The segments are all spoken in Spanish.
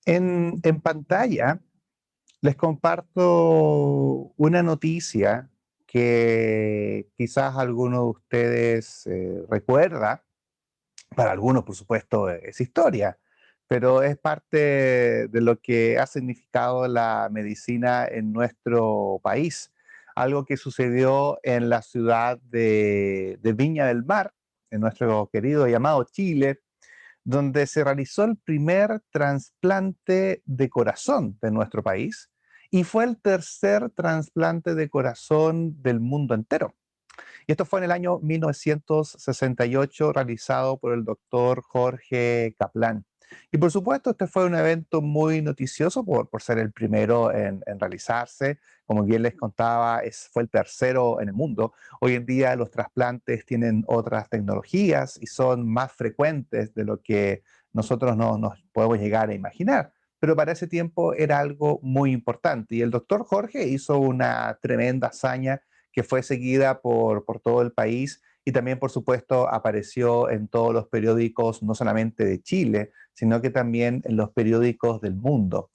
En pantalla les comparto una noticia que quizás alguno de ustedes recuerda. Para algunos, por supuesto, es historia, pero es parte de lo que ha significado la medicina en nuestro país. Algo que sucedió en la ciudad de Viña del Mar, en nuestro querido y amado Chile, donde se realizó el primer trasplante de corazón de nuestro país y fue el tercer trasplante de corazón del mundo entero. Y esto fue en el año 1968, realizado por el doctor Jorge Kaplan. Y por supuesto, este fue un evento muy noticioso por ser el primero en realizarse. Como bien les contaba, fue el tercero en el mundo. Hoy en día los trasplantes tienen otras tecnologías y son más frecuentes de lo que nosotros no nos podemos llegar a imaginar. Pero para ese tiempo era algo muy importante. Y el doctor Jorge hizo una tremenda hazaña que fue seguida por todo el país y también, por supuesto, apareció en todos los periódicos, no solamente de Chile, sino que también en los periódicos del mundo.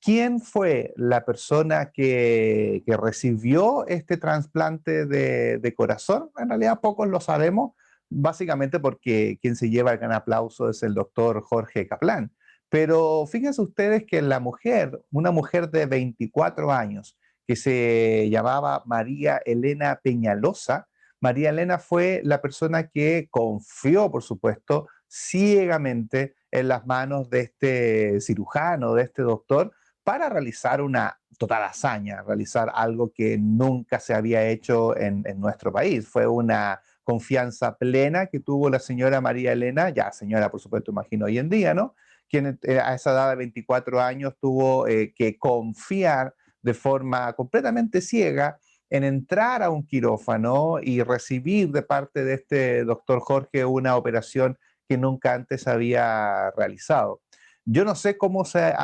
¿Quién fue la persona que recibió este trasplante de corazón? En realidad pocos lo sabemos, básicamente porque quien se lleva el gran aplauso es el doctor Jorge Kaplan. Pero fíjense ustedes que la mujer, una mujer de 24 años, que se llamaba María Elena Peñalosa. María Elena fue la persona que confió, por supuesto, ciegamente en las manos de este cirujano, de este doctor, para realizar una total hazaña, realizar algo que nunca se había hecho en nuestro país. Fue una confianza plena que tuvo la señora María Elena, ya señora, por supuesto, imagino hoy en día, ¿no? Quien a esa edad de 24 años tuvo que confiar de forma completamente ciega en entrar a un quirófano y recibir de parte de este doctor Jorge una operación que nunca antes había realizado. Yo no sé cómo se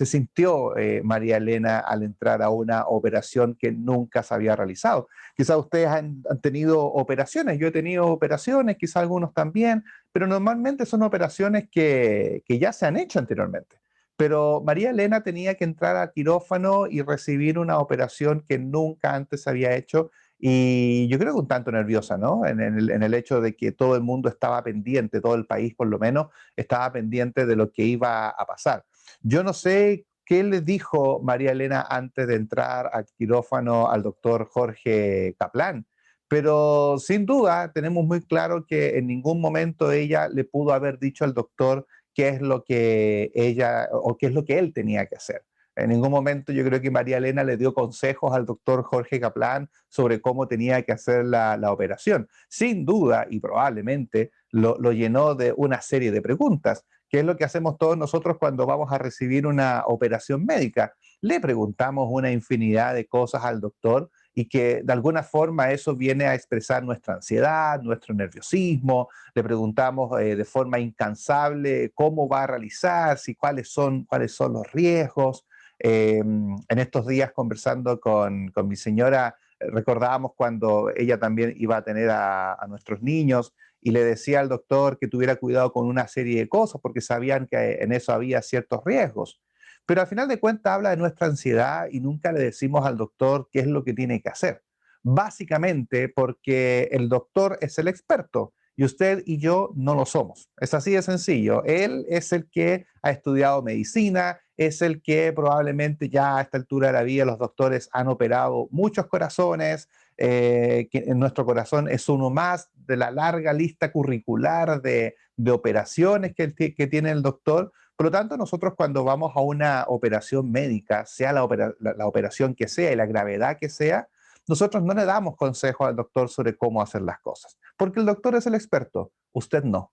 sintió María Elena al entrar a una operación que nunca se había realizado. Quizás ustedes han tenido operaciones, yo he tenido operaciones, quizás algunos también, pero normalmente son operaciones que ya se han hecho anteriormente. Pero María Elena tenía que entrar al quirófano y recibir una operación que nunca antes había hecho y yo creo que un tanto nerviosa, ¿no? En el hecho de que todo el mundo estaba pendiente, todo el país por lo menos estaba pendiente de lo que iba a pasar. Yo no sé qué le dijo María Elena antes de entrar al quirófano al doctor Jorge Kaplan, pero sin duda tenemos muy claro que en ningún momento ella le pudo haber dicho al doctor qué es lo que ella o qué es lo que él tenía que hacer. En ningún momento yo creo que María Elena le dio consejos al doctor Jorge Kaplan sobre cómo tenía que hacer la operación. Sin duda y probablemente lo llenó de una serie de preguntas, que es lo que hacemos todos nosotros cuando vamos a recibir una operación médica. Le preguntamos una infinidad de cosas al doctor y que de alguna forma eso viene a expresar nuestra ansiedad, nuestro nerviosismo. Le preguntamos de forma incansable cómo va a realizar, si cuáles son los riesgos. En estos días conversando con mi señora, recordábamos cuando ella también iba a tener a nuestros niños y le decía al doctor que tuviera cuidado con una serie de cosas porque sabían que en eso había ciertos riesgos. Pero al final de cuentas habla de nuestra ansiedad y nunca le decimos al doctor qué es lo que tiene que hacer. Básicamente porque el doctor es el experto y usted y yo no lo somos. Es así de sencillo. Él es el que ha estudiado medicina, es el que probablemente ya a esta altura de la vida los doctores han operado muchos corazones, que en nuestro corazón es uno más de la larga lista curricular de operaciones que tiene el doctor. Por lo tanto, nosotros cuando vamos a una operación médica, sea la operación que sea y la gravedad que sea, nosotros no le damos consejo al doctor sobre cómo hacer las cosas, porque el doctor es el experto, usted no.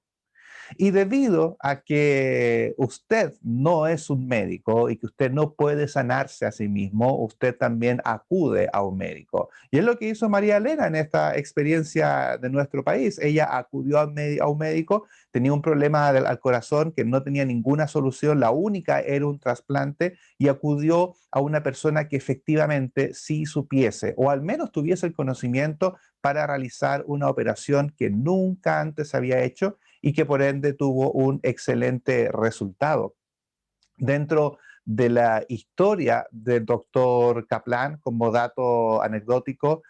Y debido a que usted no es un médico y que usted no puede sanarse a sí mismo, usted también acude a un médico. Y es lo que hizo María Elena en esta experiencia de nuestro país. Ella acudió a un médico, tenía un problema al corazón que no tenía ninguna solución, la única era un trasplante y acudió a una persona que efectivamente sí supiese o al menos tuviese el conocimiento para realizar una operación que nunca antes había hecho y que por ende tuvo un excelente resultado. Dentro de la historia del doctor Kaplan, como dato anecdótico,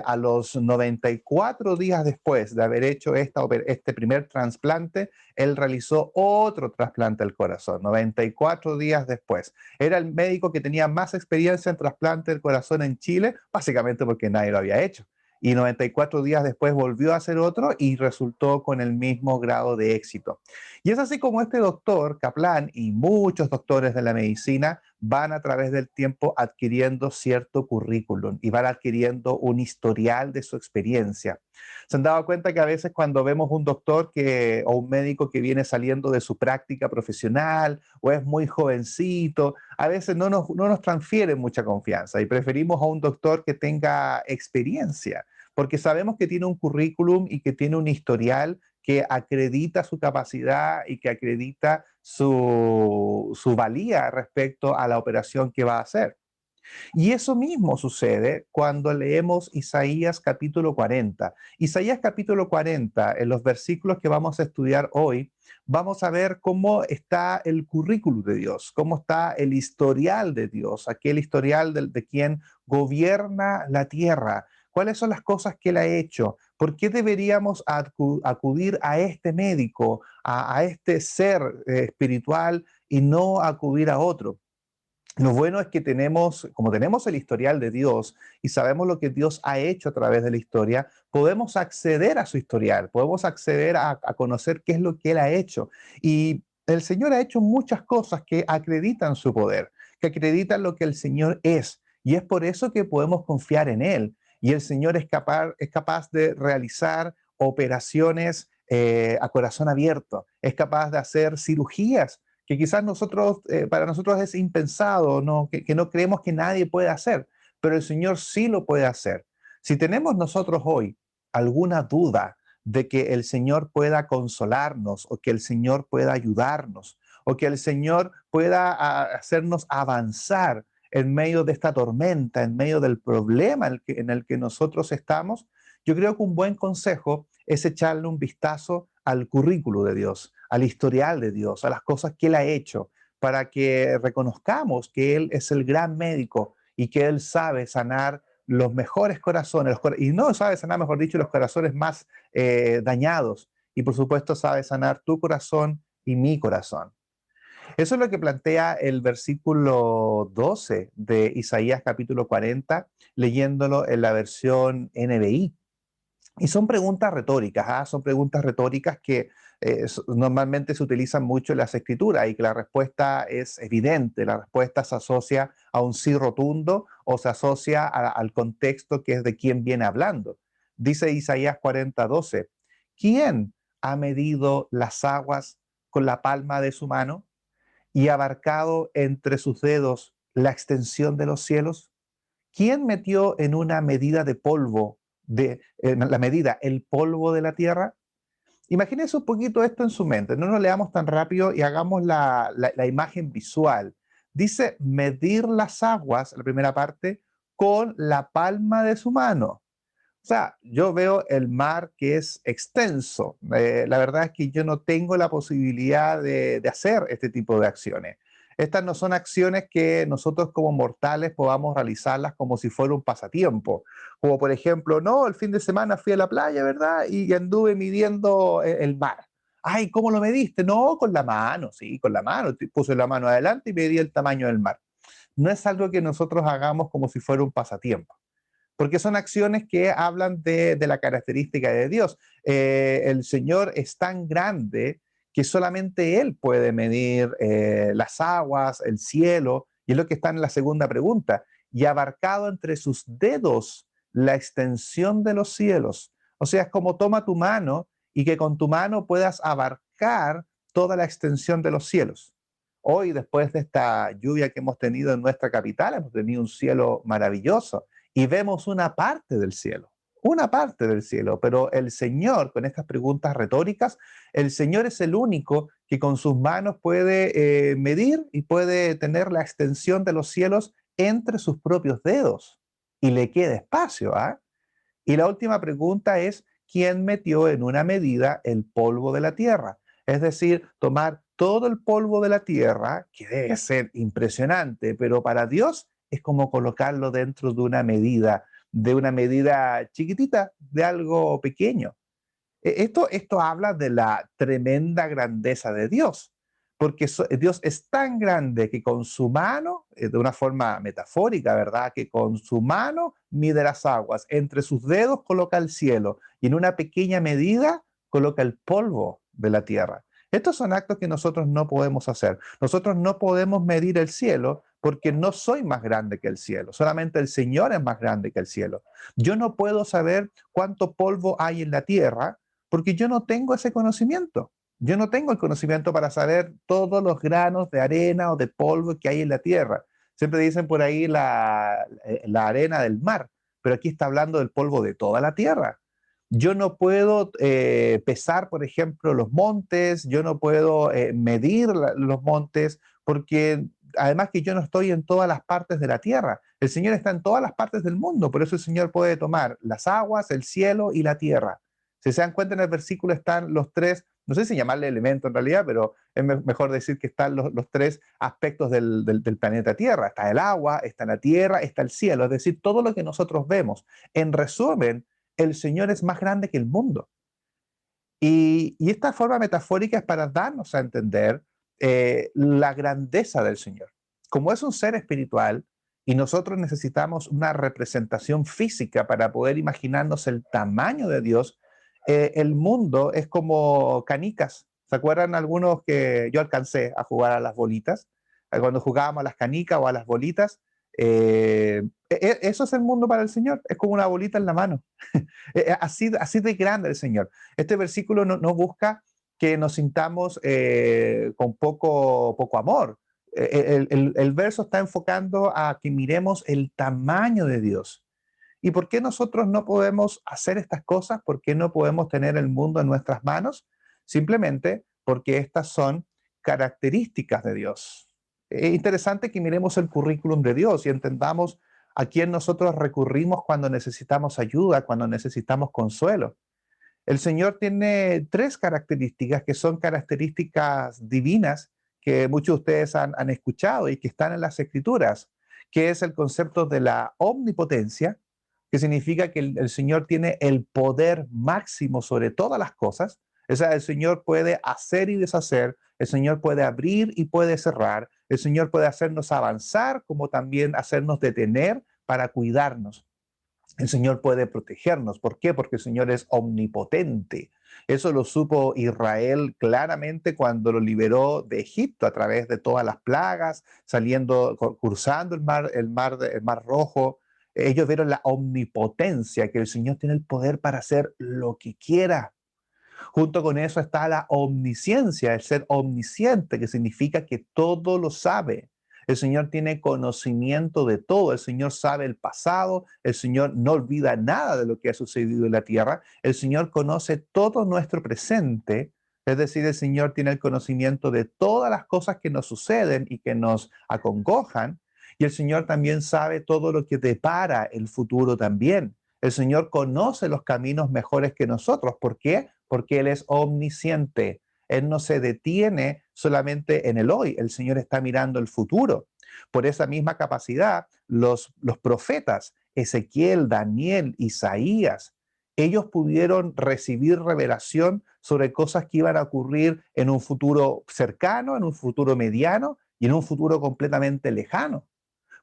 a los 94 días después de haber hecho este primer trasplante, él realizó otro trasplante al corazón, 94 días después. Era el médico que tenía más experiencia en trasplante del corazón en Chile, básicamente porque nadie lo había hecho. Y 94 días después volvió a hacer otro y resultó con el mismo grado de éxito. Y es así como este doctor, Kaplan, y muchos doctores de la medicina van a través del tiempo adquiriendo cierto currículum y van adquiriendo un historial de su experiencia. Se han dado cuenta que a veces cuando vemos un doctor o un médico que viene saliendo de su práctica profesional o es muy jovencito, a veces no nos transfiere mucha confianza y preferimos a un doctor que tenga experiencia, porque sabemos que tiene un currículum y que tiene un historial que acredita su capacidad y que acredita su valía respecto a la operación que va a hacer. Y eso mismo sucede cuando leemos Isaías capítulo 40. Isaías capítulo 40, en los versículos que vamos a estudiar hoy, vamos a ver cómo está el currículum de Dios, cómo está el historial de Dios, aquel historial de quien gobierna la tierra. ¿Cuáles son las cosas que él ha hecho? ¿Por qué deberíamos acudir a este médico, a este ser espiritual y no acudir a otro? Lo bueno es que como tenemos el historial de Dios y sabemos lo que Dios ha hecho a través de la historia, podemos acceder a su historial, podemos acceder a conocer qué es lo que Él ha hecho. Y el Señor ha hecho muchas cosas que acreditan su poder, que acreditan lo que el Señor es. Y es por eso que podemos confiar en Él. Y el Señor es capaz de realizar operaciones a corazón abierto, es capaz de hacer cirugías que quizás para nosotros es impensado, ¿no? Que no creemos que nadie puede hacer, pero el Señor sí lo puede hacer. Si tenemos nosotros hoy alguna duda de que el Señor pueda consolarnos o que el Señor pueda ayudarnos o que el Señor pueda hacernos avanzar en medio de esta tormenta, en medio del problema en el que nosotros estamos, yo creo que un buen consejo es echarle un vistazo al currículo de Dios, al historial de Dios, a las cosas que Él ha hecho, para que reconozcamos que Él es el gran médico y que Él sabe sanar los mejores corazones, y no sabe sanar, mejor dicho, los corazones más dañados, y por supuesto sabe sanar tu corazón y mi corazón. Eso es lo que plantea el versículo 12 de Isaías capítulo 40, leyéndolo en la versión NBI. Y son preguntas retóricas, ¿ah? Son preguntas retóricas que normalmente se utilizan mucho en las escrituras y que la respuesta es evidente, la respuesta se asocia a un sí rotundo o se asocia al contexto que es de quién viene hablando. Dice Isaías 40:12, ¿quién ha medido las aguas con la palma de su mano y abarcado entre sus dedos la extensión de los cielos? ¿Quién metió en una medida de polvo, la medida, el polvo de la tierra? Imagínense un poquito esto en su mente, no lo leamos tan rápido y hagamos la imagen visual. Dice medir las aguas, la primera parte, con la palma de su mano. O sea, yo veo el mar que es extenso. La verdad es que yo no tengo la posibilidad de hacer este tipo de acciones. Estas no son acciones que nosotros como mortales podamos realizarlas como si fuera un pasatiempo. Como por ejemplo, no, el fin de semana fui a la playa, ¿verdad? Y anduve midiendo el mar. Ay, ¿cómo lo mediste? No, con la mano, sí, con la mano. Puse la mano adelante y medí el tamaño del mar. No es algo que nosotros hagamos como si fuera un pasatiempo porque son acciones que hablan de la característica de Dios. El Señor es tan grande que solamente Él puede medir las aguas, el cielo, y es lo que está en la segunda pregunta, y abarcado entre sus dedos la extensión de los cielos. O sea, es como toma tu mano y que con tu mano puedas abarcar toda la extensión de los cielos. Hoy, después de esta lluvia que hemos tenido en nuestra capital, hemos tenido un cielo maravilloso y vemos una parte del cielo, pero el Señor, con estas preguntas retóricas, el Señor es el único que con sus manos puede medir y puede tener la extensión de los cielos entre sus propios dedos y le queda espacio, ¿ah? Y la última pregunta es, ¿quién metió en una medida el polvo de la tierra? Es decir, tomar todo el polvo de la tierra, que debe ser impresionante, pero para Dios es como colocarlo dentro de una medida chiquitita, de algo pequeño. Esto habla de la tremenda grandeza de Dios, porque Dios es tan grande que con su mano, de una forma metafórica, ¿verdad? Que con su mano mide las aguas, entre sus dedos coloca el cielo y en una pequeña medida coloca el polvo de la tierra. Estos son actos que nosotros no podemos hacer. Nosotros no podemos medir el cielo porque no soy más grande que el cielo. Solamente el Señor es más grande que el cielo. Yo no puedo saber cuánto polvo hay en la tierra porque yo no tengo ese conocimiento. Yo no tengo el conocimiento para saber todos los granos de arena o de polvo que hay en la tierra. Siempre dicen por ahí la arena del mar, pero aquí está hablando del polvo de toda la tierra. Yo no puedo pesar, por ejemplo, los montes, yo no puedo medir los montes, porque además que yo no estoy en todas las partes de la tierra. El Señor está en todas las partes del mundo, por eso el Señor puede tomar las aguas, el cielo y la tierra. Si se dan cuenta, en el versículo están los tres, no sé si llamarle elemento en realidad, pero es mejor decir que están los tres aspectos del planeta Tierra. Está el agua, está la tierra, está el cielo, es decir, todo lo que nosotros vemos. En resumen, el Señor es más grande que el mundo. Y esta forma metafórica es para darnos a entender la grandeza del Señor. Como es un ser espiritual y nosotros necesitamos una representación física para poder imaginarnos el tamaño de Dios, el mundo es como canicas. ¿Se acuerdan algunos que yo alcancé a jugar a las bolitas? Cuando jugábamos a las canicas o a las bolitas, eso es el mundo para el Señor, es como una bolita en la mano. Así de grande el Señor. Este versículo no busca que nos sintamos con poco amor. El verso está enfocando a que miremos el tamaño de Dios. ¿Y por qué nosotros no podemos hacer estas cosas? ¿Por qué no podemos tener el mundo en nuestras manos? Simplemente porque estas son características de Dios. Es interesante que miremos el currículum de Dios y entendamos a quién nosotros recurrimos cuando necesitamos ayuda, cuando necesitamos consuelo. El Señor tiene tres características que son características divinas que muchos de ustedes han escuchado y que están en las Escrituras, que es el concepto de la omnipotencia, que significa que el Señor tiene el poder máximo sobre todas las cosas. O sea, el Señor puede hacer y deshacer, el Señor puede abrir y puede cerrar, el Señor puede hacernos avanzar como también hacernos detener para cuidarnos. El Señor puede protegernos. ¿Por qué? Porque el Señor es omnipotente. Eso lo supo Israel claramente cuando lo liberó de Egipto a través de todas las plagas, cruzando el mar Rojo. Ellos vieron la omnipotencia, que el Señor tiene el poder para hacer lo que quiera. Junto con eso está la omnisciencia, el ser omnisciente, que significa que todo lo sabe. El Señor tiene conocimiento de todo. El Señor sabe el pasado. El Señor no olvida nada de lo que ha sucedido en la tierra. El Señor conoce todo nuestro presente. Es decir, el Señor tiene el conocimiento de todas las cosas que nos suceden y que nos acongojan. Y el Señor también sabe todo lo que depara el futuro también. El Señor conoce los caminos mejores que nosotros. ¿Por qué? Porque Él es omnisciente. Él no se detiene solamente en el hoy, el Señor está mirando el futuro. Por esa misma capacidad, los profetas, Ezequiel, Daniel, Isaías, ellos pudieron recibir revelación sobre cosas que iban a ocurrir en un futuro cercano, en un futuro mediano y en un futuro completamente lejano.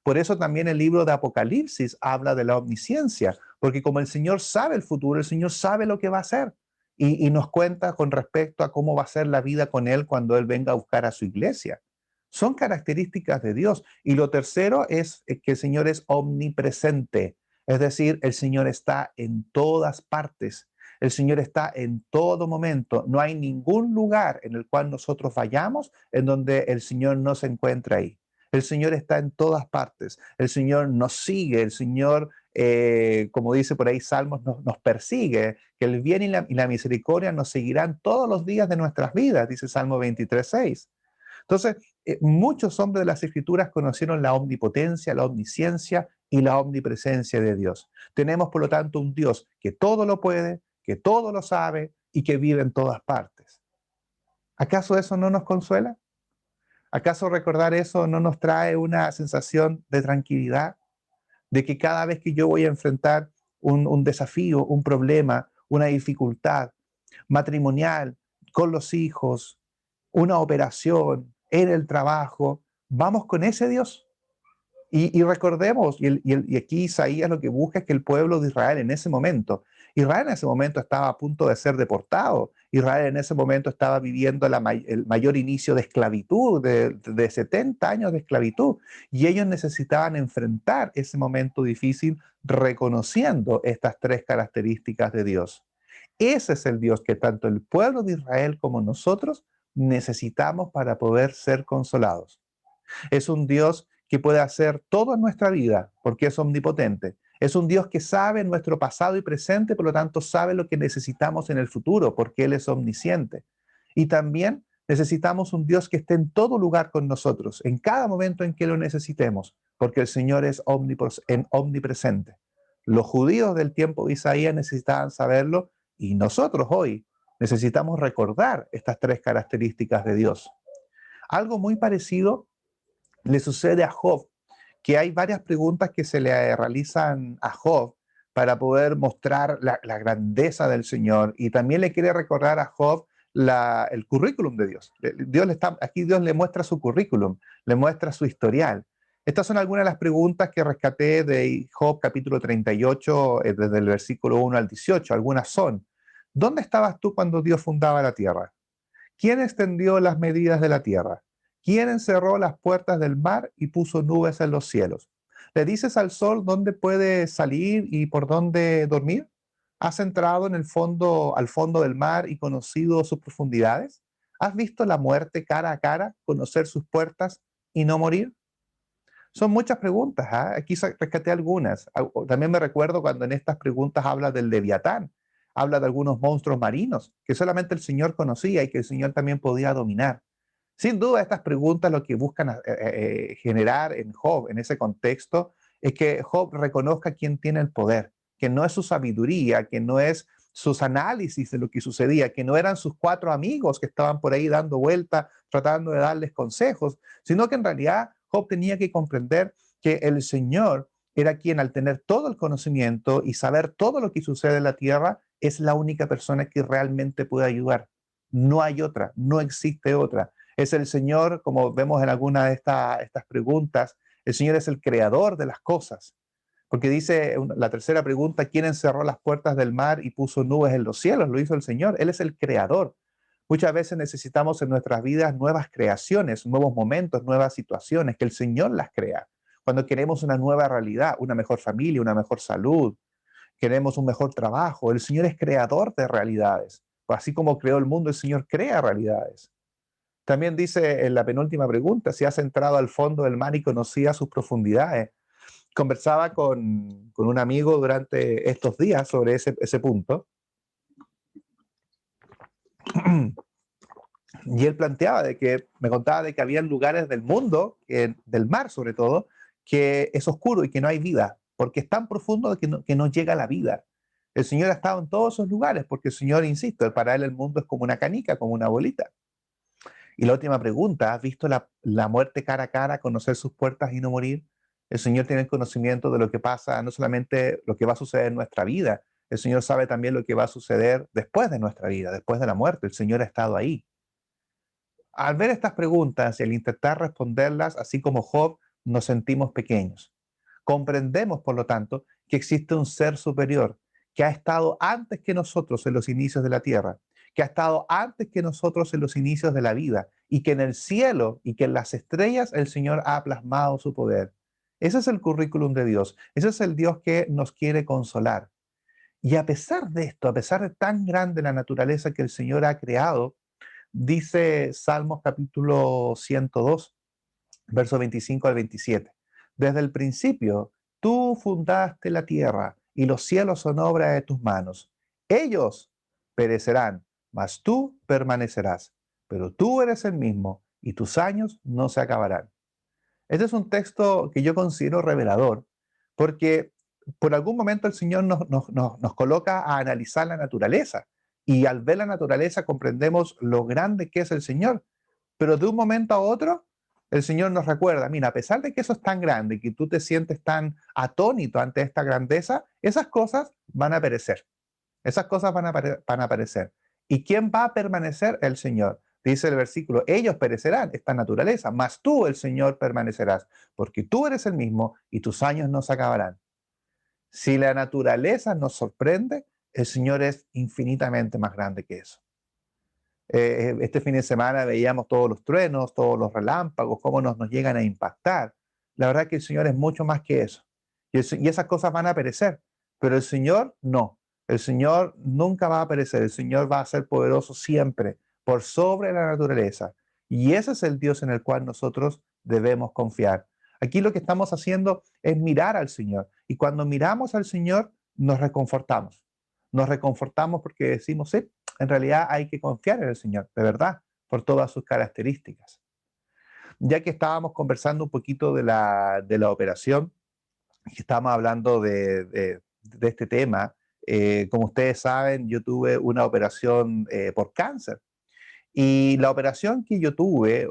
Por eso también el libro de Apocalipsis habla de la omnisciencia, porque como el Señor sabe el futuro, el Señor sabe lo que va a hacer y nos cuenta con respecto a cómo va a ser la vida con Él cuando Él venga a buscar a su iglesia. Son características de Dios. Y lo tercero es que el Señor es omnipresente, es decir, el Señor está en todas partes. El Señor está en todo momento. No hay ningún lugar en el cual nosotros vayamos en donde el Señor no se encuentra ahí. El Señor está en todas partes. El Señor nos sigue. El Señor, como dice por ahí Salmos, nos persigue. Que el bien y la misericordia nos seguirán todos los días de nuestras vidas, dice Salmo 23:6. Entonces, muchos hombres de las Escrituras conocieron la omnipotencia, la omnisciencia y la omnipresencia de Dios. Tenemos, por lo tanto, un Dios que todo lo puede, que todo lo sabe y que vive en todas partes. ¿Acaso eso no nos consuela? ¿Acaso recordar eso no nos trae una sensación de tranquilidad? De que cada vez que yo voy a enfrentar un desafío, un problema, una dificultad matrimonial, con los hijos, una operación, en el trabajo, vamos con ese Dios. Y recordemos, y aquí Isaías lo que busca es que el pueblo de Israel en ese momento estaba a punto de ser deportado, Israel en ese momento estaba viviendo el mayor inicio de esclavitud, de 70 años de esclavitud, y ellos necesitaban enfrentar ese momento difícil reconociendo estas tres características de Dios. Ese es el Dios que tanto el pueblo de Israel como nosotros necesitamos para poder ser consolados. Es un Dios que puede hacer todo en nuestra vida porque es omnipotente. Es un Dios que sabe nuestro pasado y presente, por lo tanto sabe lo que necesitamos en el futuro porque Él es omnisciente. Y también necesitamos un Dios que esté en todo lugar con nosotros, en cada momento en que lo necesitemos, porque el Señor es omnipresente. Los judíos del tiempo de Isaías necesitaban saberlo y nosotros hoy necesitamos recordar estas tres características de Dios. Algo muy parecido le sucede a Job, que hay varias preguntas que se le realizan a Job para poder mostrar la grandeza del Señor y también le quiere recordar a Job el currículum de Dios. Aquí Dios le muestra su currículum, le muestra su historial. Estas son algunas de las preguntas que rescaté de Job capítulo 38, desde el versículo 1 al 18. Algunas son: ¿dónde estabas tú cuando Dios fundaba la tierra? ¿Quién extendió las medidas de la tierra? ¿Quién encerró las puertas del mar y puso nubes en los cielos? ¿Le dices al sol dónde puede salir y por dónde dormir? ¿Has entrado en el fondo, al fondo del mar y conocido sus profundidades? ¿Has visto la muerte cara a cara, conocer sus puertas y no morir? Son muchas preguntas, ¿ah? Aquí rescaté algunas. También me recuerdo cuando en estas preguntas habla del Leviatán, habla de algunos monstruos marinos que solamente el Señor conocía y que el Señor también podía dominar. Sin duda, estas preguntas lo que buscan generar en Job, en ese contexto, es que Job reconozca quién tiene el poder, que no es su sabiduría, que no es sus análisis de lo que sucedía, que no eran sus cuatro amigos que estaban por ahí dando vuelta, tratando de darles consejos, sino que en realidad Job tenía que comprender que el Señor era quien, al tener todo el conocimiento y saber todo lo que sucede en la tierra, es la única persona que realmente puede ayudar. No hay otra, no existe otra. Es el Señor, como vemos en alguna de estas preguntas, el Señor es el creador de las cosas. Porque dice la tercera pregunta: ¿quién encerró las puertas del mar y puso nubes en los cielos? Lo hizo el Señor. Él es el creador. Muchas veces necesitamos en nuestras vidas nuevas creaciones, nuevos momentos, nuevas situaciones, que el Señor las crea. Cuando queremos una nueva realidad, una mejor familia, una mejor salud, queremos un mejor trabajo, el Señor es creador de realidades. Así como creó el mundo, el Señor crea realidades. También dice en la penúltima pregunta: si has entrado al fondo del mar y conocías sus profundidades. Conversaba con un amigo durante estos días sobre ese punto y él planteaba me contaba de que había lugares del mundo, del mar sobre todo, que es oscuro y que no hay vida, porque es tan profundo que no llega la vida. El Señor ha estado en todos esos lugares porque el Señor, insisto, para él el mundo es como una canica, como una bolita. Y la última pregunta: ¿has visto la muerte cara a cara, conocer sus puertas y no morir? El Señor tiene el conocimiento de lo que pasa, no solamente lo que va a suceder en nuestra vida, el Señor sabe también lo que va a suceder después de nuestra vida, después de la muerte. El Señor ha estado ahí. Al ver estas preguntas y al intentar responderlas, así como Job, nos sentimos pequeños. Comprendemos, por lo tanto, que existe un ser superior que ha estado antes que nosotros en los inicios de la tierra, que ha estado antes que nosotros en los inicios de la vida, y que en el cielo y que en las estrellas el Señor ha plasmado su poder. Ese es el currículum de Dios. Ese es el Dios que nos quiere consolar. Y a pesar de esto, a pesar de tan grande la naturaleza que el Señor ha creado, dice Salmos capítulo 102, verso 25 al 27. Desde el principio, tú fundaste la tierra y los cielos son obra de tus manos. Ellos perecerán, mas tú permanecerás. Pero tú eres el mismo y tus años no se acabarán. Este es un texto que yo considero revelador porque por algún momento el Señor nos coloca a analizar la naturaleza. Y al ver la naturaleza comprendemos lo grande que es el Señor. Pero de un momento a otro, el Señor nos recuerda, mira, a pesar de que eso es tan grande, que tú te sientes tan atónito ante esta grandeza, esas cosas van a perecer. Esas cosas van a perecer. ¿Y quién va a permanecer? El Señor. Dice el versículo, ellos perecerán, esta naturaleza, mas tú, el Señor, permanecerás, porque tú eres el mismo y tus años no se acabarán. Si la naturaleza nos sorprende, el Señor es infinitamente más grande que eso. Este fin de semana veíamos todos los truenos, todos los relámpagos, cómo nos llegan a impactar. La verdad que el Señor es mucho más que eso. Y esas cosas van a perecer, pero el Señor no. El Señor nunca va a perecer. El Señor va a ser poderoso siempre, por sobre la naturaleza. Y ese es el Dios en el cual nosotros debemos confiar. Aquí lo que estamos haciendo es mirar al Señor. Y cuando miramos al Señor, nos reconfortamos. Nos reconfortamos porque decimos, sí, en realidad hay que confiar en el Señor, de verdad, por todas sus características. Ya que estábamos conversando un poquito de la operación, y estábamos hablando de este tema, como ustedes saben, yo tuve una operación por cáncer. Y la operación que yo tuve,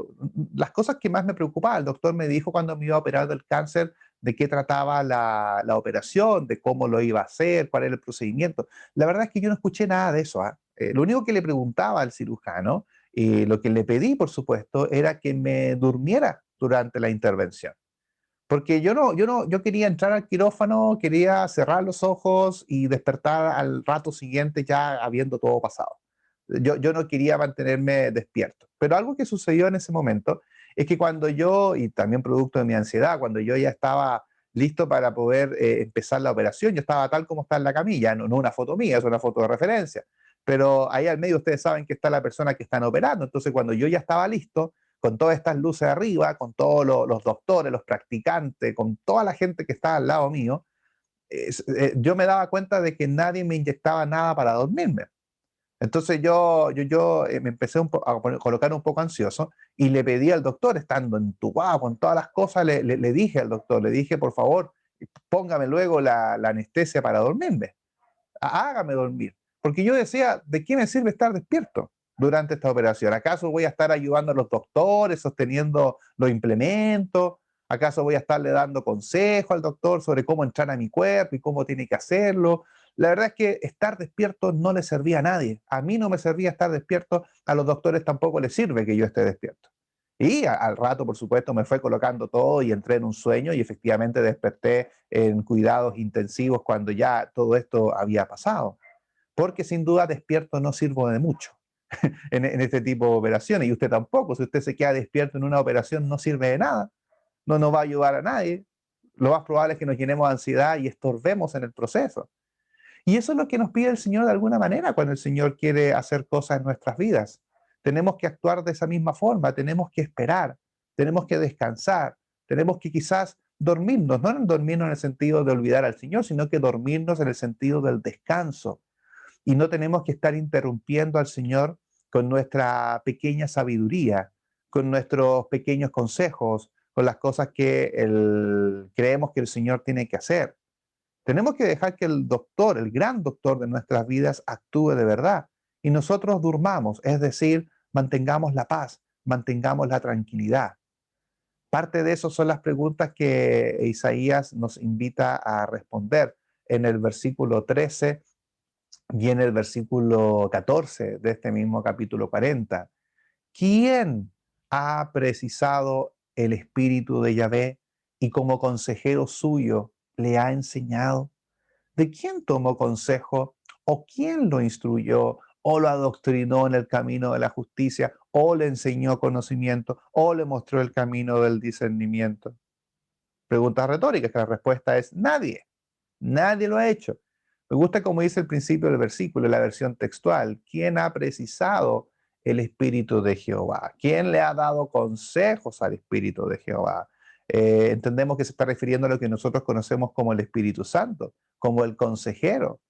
las cosas que más me preocupaban, el doctor me dijo cuando me iba a operar del cáncer de qué trataba la operación, de cómo lo iba a hacer, cuál era el procedimiento. La verdad es que yo no escuché nada de eso. ¿Ah? Lo único que le preguntaba al cirujano, lo que le pedí, por supuesto, era que me durmiera durante la intervención. Porque yo quería entrar al quirófano, quería cerrar los ojos y despertar al rato siguiente ya habiendo todo pasado. Yo no quería mantenerme despierto. Pero algo que sucedió en ese momento es que cuando yo, y también producto de mi ansiedad, cuando yo ya estaba listo para poder empezar la operación, yo estaba tal como está en la camilla, no una foto mía, es una foto de referencia. Pero ahí al medio ustedes saben que está la persona que están operando. Entonces cuando yo ya estaba listo, con todas estas luces arriba, con todos los doctores, los practicantes, con toda la gente que estaba al lado mío, yo me daba cuenta de que nadie me inyectaba nada para dormirme. Entonces yo me empecé colocar un poco ansioso y le pedí al doctor, estando entubado con todas las cosas, le dije al doctor, le dije, por favor, póngame luego la anestesia para dormirme, hágame dormir. Porque yo decía, ¿de qué me sirve estar despierto durante esta operación? ¿Acaso voy a estar ayudando a los doctores, sosteniendo los implementos? ¿Acaso voy a estarle dando consejo al doctor sobre cómo entrar a mi cuerpo y cómo tiene que hacerlo? La verdad es que estar despierto no le servía a nadie. A mí no me servía estar despierto, a los doctores tampoco les sirve que yo esté despierto. Y al rato, por supuesto, me fue colocando todo y entré en un sueño y efectivamente desperté en cuidados intensivos cuando ya todo esto había pasado. Porque sin duda despierto no sirvo de mucho en este tipo de operaciones y usted tampoco. Si usted se queda despierto en una operación no sirve de nada, no nos va a ayudar a nadie. Lo más probable es que nos llenemos de ansiedad y estorbemos en el proceso. Y eso es lo que nos pide el Señor de alguna manera cuando el Señor quiere hacer cosas en nuestras vidas. Tenemos que actuar de esa misma forma, tenemos que esperar, tenemos que descansar, tenemos que quizás dormirnos, no en dormirnos en el sentido de olvidar al Señor, sino que dormirnos en el sentido del descanso. Y no tenemos que estar interrumpiendo al Señor con nuestra pequeña sabiduría, con nuestros pequeños consejos, con las cosas que creemos que el Señor tiene que hacer. Tenemos que dejar que el doctor, el gran doctor de nuestras vidas, actúe de verdad y nosotros durmamos, es decir, mantengamos la paz, mantengamos la tranquilidad. Parte de eso son las preguntas que Isaías nos invita a responder en el versículo 13 y en el versículo 14 de este mismo capítulo 40. ¿Quién ha precisado el espíritu de Yahvé y como consejero suyo le ha enseñado? ¿De quién tomó consejo? ¿O quién lo instruyó? ¿O lo adoctrinó en el camino de la justicia? ¿O le enseñó conocimiento? ¿O le mostró el camino del discernimiento? Preguntas retóricas, que la respuesta es nadie. Nadie lo ha hecho. Me gusta como dice el principio del versículo, la versión textual. ¿Quién ha precisado el Espíritu de Jehová? ¿Quién le ha dado consejos al Espíritu de Jehová? Entendemos que se está refiriendo a lo que nosotros conocemos como el Espíritu Santo, como el consejero.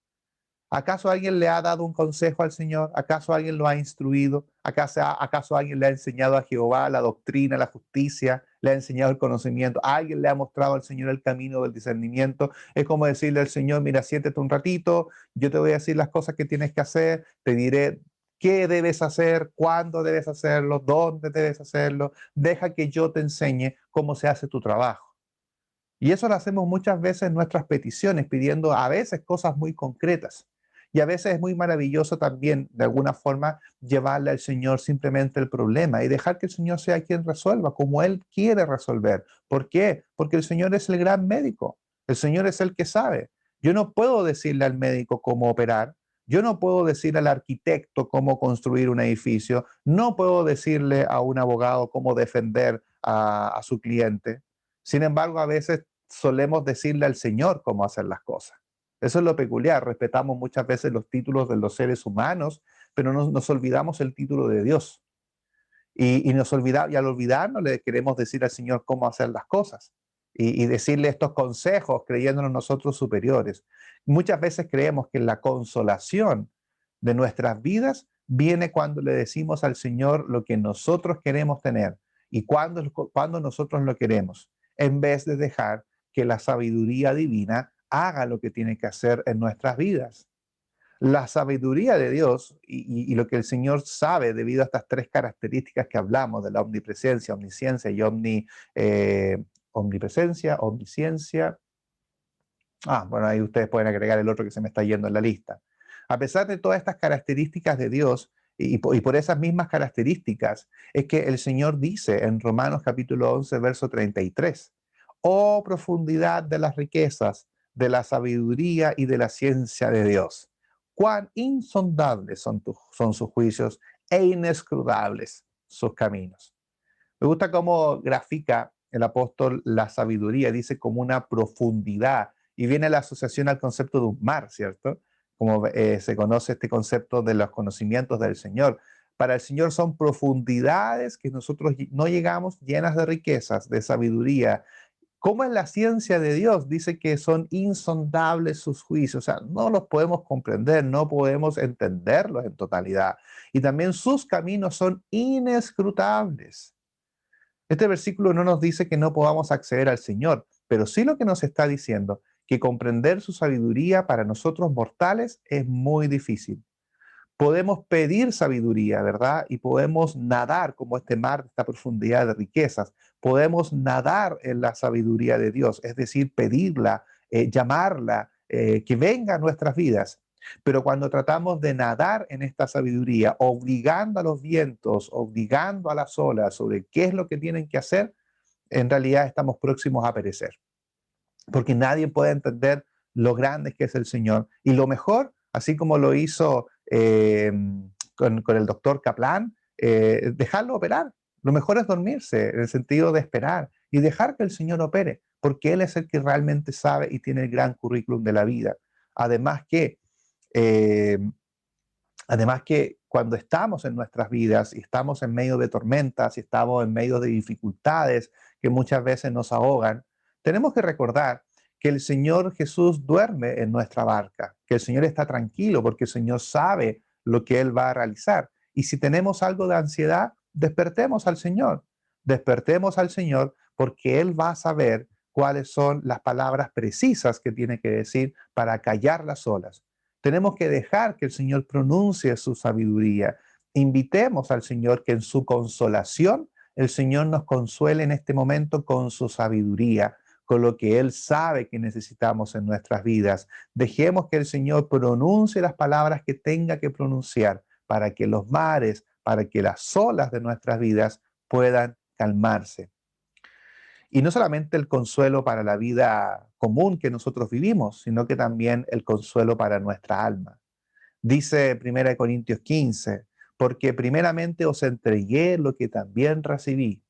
¿Acaso alguien le ha dado un consejo al Señor? ¿Acaso alguien lo ha instruido? ¿Acaso alguien le ha enseñado a Jehová la doctrina, la justicia, le ha enseñado el conocimiento, alguien le ha mostrado al Señor el camino del discernimiento. Es como decirle al Señor, mira, siéntate un ratito, yo te voy a decir las cosas que tienes que hacer, te diré qué debes hacer, cuándo debes hacerlo, dónde debes hacerlo, deja que yo te enseñe cómo se hace tu trabajo. Y eso lo hacemos muchas veces en nuestras peticiones, pidiendo a veces cosas muy concretas. Y a veces es muy maravilloso también, de alguna forma, llevarle al Señor simplemente el problema y dejar que el Señor sea quien resuelva, como Él quiere resolver. ¿Por qué? Porque el Señor es el gran médico. El Señor es el que sabe. Yo no puedo decirle al médico cómo operar. Yo no puedo decirle al arquitecto cómo construir un edificio. No puedo decirle a un abogado cómo defender a su cliente. Sin embargo, a veces solemos decirle al Señor cómo hacer las cosas. Eso es lo peculiar. Respetamos muchas veces los títulos de los seres humanos, pero nos olvidamos el título de Dios. Y al olvidarnos le queremos decir al Señor cómo hacer las cosas y decirle estos consejos creyéndonos nosotros superiores. Muchas veces creemos que la consolación de nuestras vidas viene cuando le decimos al Señor lo que nosotros queremos tener y cuando nosotros lo queremos, en vez de dejar que la sabiduría divina haga lo que tiene que hacer en nuestras vidas. La sabiduría de Dios y lo que el Señor sabe debido a estas tres características que hablamos de la omnipresencia, omnisciencia y omnipresencia, omnisciencia. Bueno, ahí ustedes pueden agregar el otro que se me está yendo en la lista. A pesar de todas estas características de Dios y por esas mismas características, es que el Señor dice en Romanos capítulo 11, verso 33, oh profundidad de las riquezas, de la sabiduría y de la ciencia de Dios. Cuán insondables son sus juicios e inescrutables sus caminos. Me gusta cómo grafica el apóstol la sabiduría, dice como una profundidad, y viene la asociación al concepto de un mar, ¿cierto? Como se conoce este concepto de los conocimientos del Señor. Para el Señor son profundidades que nosotros no llegamos, llenas de riquezas, de sabiduría. ¿Cómo es la ciencia de Dios? Dice que son insondables sus juicios, o sea, no los podemos comprender, no podemos entenderlos en totalidad. Y también sus caminos son inescrutables. Este versículo no nos dice que no podamos acceder al Señor, pero sí lo que nos está diciendo, que comprender su sabiduría para nosotros mortales es muy difícil. Podemos pedir sabiduría, ¿verdad? Y podemos nadar como este mar, esta profundidad de riquezas. Podemos nadar en la sabiduría de Dios, es decir, pedirla, llamarla, que venga a nuestras vidas. Pero cuando tratamos de nadar en esta sabiduría, obligando a los vientos, obligando a las olas sobre qué es lo que tienen que hacer, en realidad estamos próximos a perecer. Porque nadie puede entender lo grande que es el Señor. Y lo mejor, así como lo hizo con el doctor Kaplan, dejarlo operar. Lo mejor es dormirse, en el sentido de esperar y dejar que el Señor opere, porque Él es el que realmente sabe y tiene el gran currículum de la vida. Además que eh, Además que cuando estamos en nuestras vidas y estamos en medio de tormentas y estamos en medio de dificultades que muchas veces nos ahogan, tenemos que recordar que el Señor Jesús duerme en nuestra barca, que el Señor está tranquilo porque el Señor sabe lo que Él va a realizar. Y si tenemos algo de ansiedad, despertemos al Señor porque Él va a saber cuáles son las palabras precisas que tiene que decir para callar las olas. Tenemos que dejar que el Señor pronuncie su sabiduría. Invitemos al Señor que en su consolación, el Señor nos consuele en este momento con su sabiduría, con lo que Él sabe que necesitamos en nuestras vidas. Dejemos que el Señor pronuncie las palabras que tenga que pronunciar para que los mares, para que las olas de nuestras vidas puedan calmarse. Y no solamente el consuelo para la vida común que nosotros vivimos, sino que también el consuelo para nuestra alma. Dice 1 Corintios 15, porque primeramente os entregué lo que también recibí,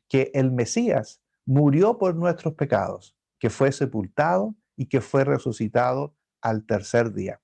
que el Mesías murió por nuestros pecados, que fue sepultado y que fue resucitado al tercer día.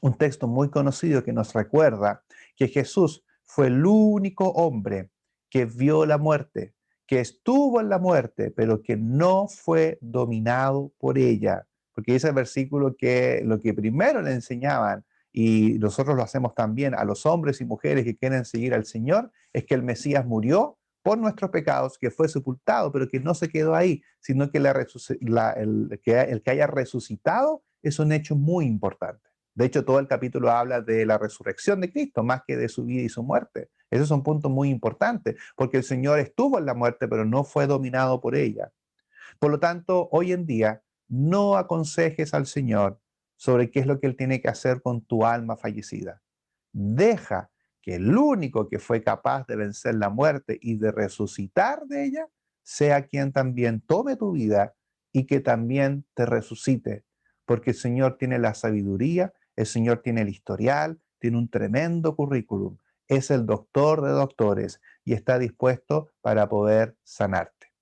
Un texto muy conocido que nos recuerda que Jesús fue el único hombre que vio la muerte, que estuvo en la muerte, pero que no fue dominado por ella. Porque dice el versículo que lo que primero le enseñaban, y nosotros lo hacemos también a los hombres y mujeres que quieren seguir al Señor, es que el Mesías murió por nuestros pecados, que fue sepultado, pero que no se quedó ahí, sino que el que haya resucitado es un hecho muy importante. De hecho, todo el capítulo habla de la resurrección de Cristo, más que de su vida y su muerte. Esos son puntos muy importantes, porque el Señor estuvo en la muerte, pero no fue dominado por ella. Por lo tanto, hoy en día, no aconsejes al Señor sobre qué es lo que Él tiene que hacer con tu alma fallecida. Deja que el único que fue capaz de vencer la muerte y de resucitar de ella, sea quien también tome tu vida y que también te resucite. Porque el Señor tiene la sabiduría, el Señor tiene el historial, tiene un tremendo currículum. Es el doctor de doctores y está dispuesto para poder sanarte.